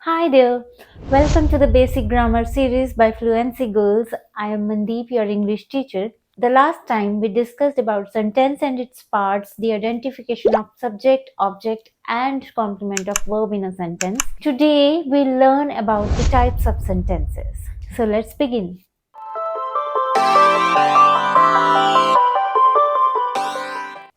Hi there, welcome to the Basic Grammar series by Fluency Girls. I am Mandeep, your English teacher. The last time we discussed about sentence and its parts, the identification of subject, object, and complement of verb in a sentence. Today we learn about the types of sentences. So let's begin.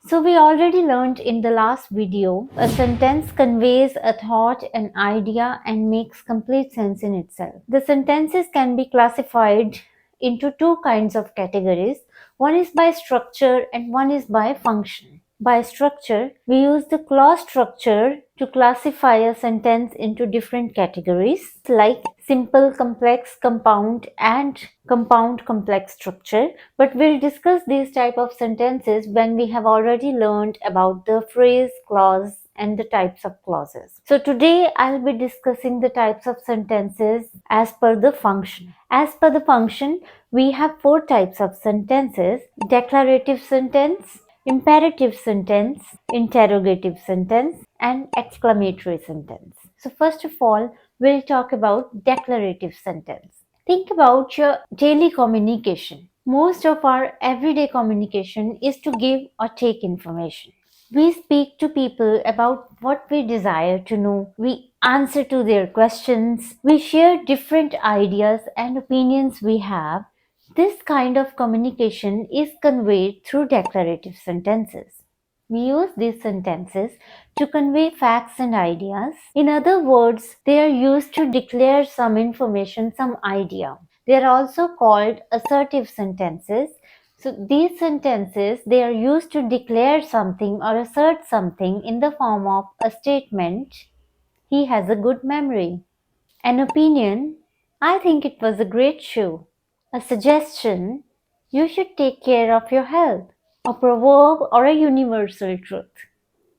So we already learned in the last video, a sentence conveys a thought, an idea and makes complete sense in itself. The sentences can be classified into two kinds of categories. One is by structure and one is by function. By structure, we use the clause structure to classify a sentence into different categories like simple, complex, compound and compound complex structure. But we'll discuss these type of sentences when we have already learned about the phrase, clause and the types of clauses. So today I'll be discussing the types of sentences as per the function. As per the function, we have four types of sentences: declarative sentence, imperative sentence, interrogative sentence, and exclamatory sentence. So first of all, we'll talk about declarative sentence. Think about your daily communication. Most of our everyday communication is to give or take information. We speak to people about what we desire to know. We answer to their questions. We share different ideas and opinions we have. This kind of communication is conveyed through declarative sentences. We use these sentences to convey facts and ideas. In other words, they are used to declare some information, some idea. They are also called assertive sentences. So these sentences, they are used to declare something or assert something in the form of a statement: he has a good memory. An opinion: I think it was a great show. A suggestion: you should take care of your health. A proverb or a universal truth: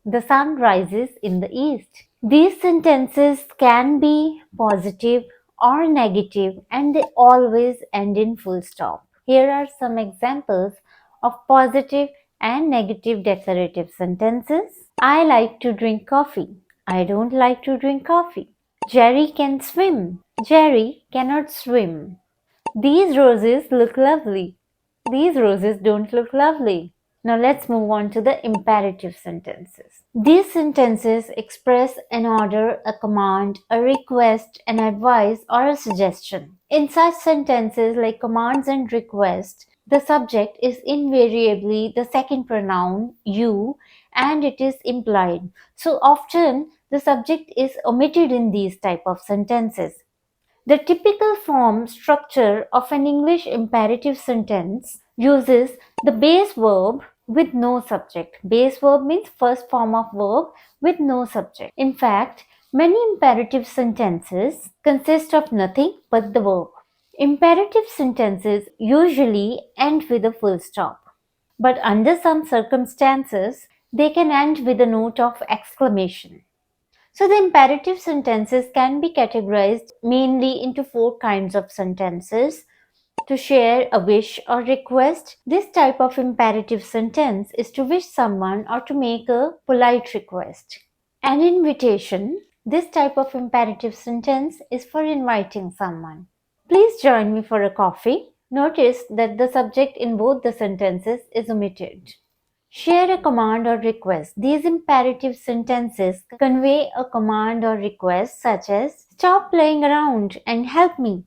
the sun rises in the east. These sentences can be positive or negative and they always end in full stop. Here are some examples of positive and negative declarative sentences. I like to drink coffee. I don't like to drink coffee. Jerry can swim. Jerry cannot swim. These roses look lovely. These roses don't look lovely. Now let's move on to the imperative sentences. These sentences express an order, a command, a request, an advice, or a suggestion. In such sentences like commands and requests, the subject is invariably the second pronoun you and it is implied. So often the subject is omitted in these type of sentences. The typical form structure of an English imperative sentence uses the base verb with no subject. Base verb means first form of verb with no subject. In fact, many imperative sentences consist of nothing but the verb. Imperative sentences usually end with a full stop, but under some circumstances, they can end with a note of exclamation. So the imperative sentences can be categorized mainly into four kinds of sentences. To share a wish or request, this type of imperative sentence is to wish someone or to make a polite request. An invitation, this type of imperative sentence is for inviting someone. Please join me for a coffee. Notice that the subject in both the sentences is omitted. Share a command or request. These imperative sentences convey a command or request such as stop playing around and help me.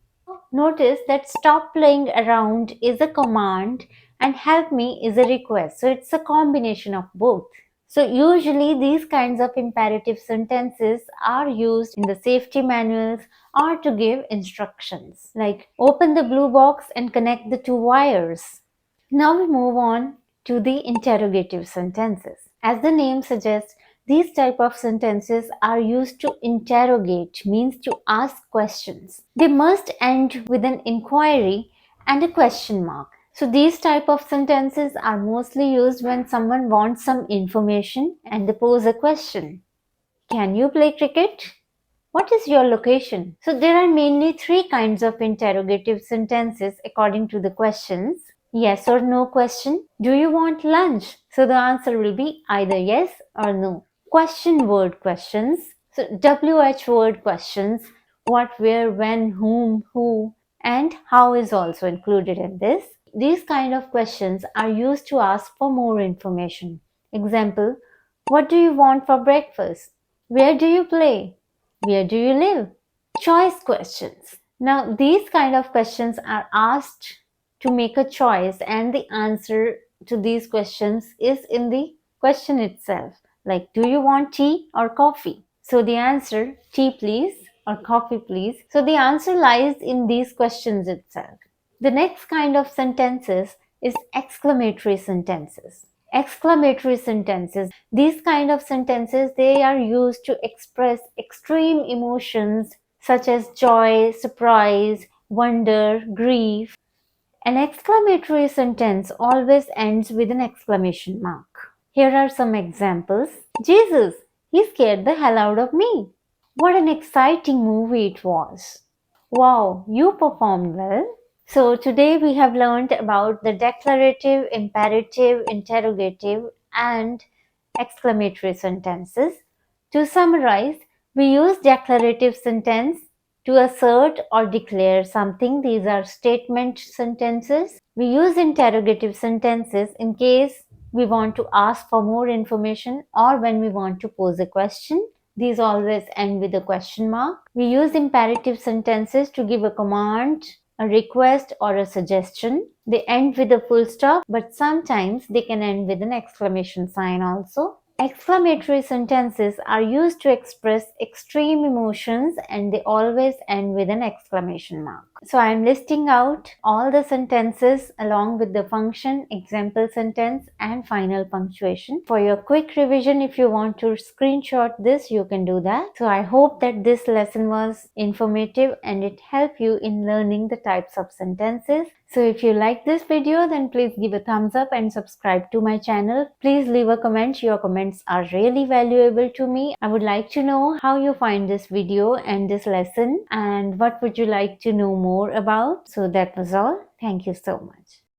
Notice that stop playing around is a command and help me is a request. So it's a combination of both. So usually these kinds of imperative sentences are used in the safety manuals or to give instructions like open the blue box and connect the two wires. Now we move on to the interrogative sentences. As the name suggests, these type of sentences are used to interrogate, means to ask questions. They must end with an inquiry and a question mark. So these type of sentences are mostly used when someone wants some information and they pose a question. Can you play cricket? What is your location? So there are mainly three kinds of interrogative sentences according to the questions. Yes or no question. Do you want lunch? So the answer will be either yes or no. Question word questions. So WH word questions, what, where, when, whom, who, and how is also included in this. These kind of questions are used to ask for more information. Example, what do you want for breakfast? Where do you play? Where do you live? Choice questions. Now, these kind of questions are asked to make a choice, and the answer to these questions is in the question itself. Like, do you want tea or coffee? So the answer, tea please or coffee please. So the answer lies in these questions itself. The next kind of sentences is exclamatory sentences. Exclamatory sentences. These kind of sentences, they are used to express extreme emotions such as joy, surprise, wonder, grief. An exclamatory sentence always ends with an exclamation mark. Here are some examples. Jesus, he scared the hell out of me. What an exciting movie it was. Wow, you performed well. So today we have learned about the declarative, imperative, interrogative, and exclamatory sentences. To summarize, we use declarative sentence to assert or declare something. These are statement sentences. We use interrogative sentences in case we want to ask for more information or when we want to pose a question. These always end with a question mark. We use imperative sentences to give a command, a request, or a suggestion. They end with a full stop, but sometimes they can end with an exclamation sign also. Exclamatory sentences are used to express extreme emotions, and they always end with an exclamation mark. So I am listing out all the sentences along with the function, example sentence, and final punctuation. For your quick revision, if you want to screenshot this, you can do that. So I hope that this lesson was informative and it helped you in learning the types of sentences. So if you like this video, then please give a thumbs up and subscribe to my channel. Please leave a comment. Your comments are really valuable to me. I would like to know how you find this video and this lesson and what would you like to know more about. So that was all. Thank you so much.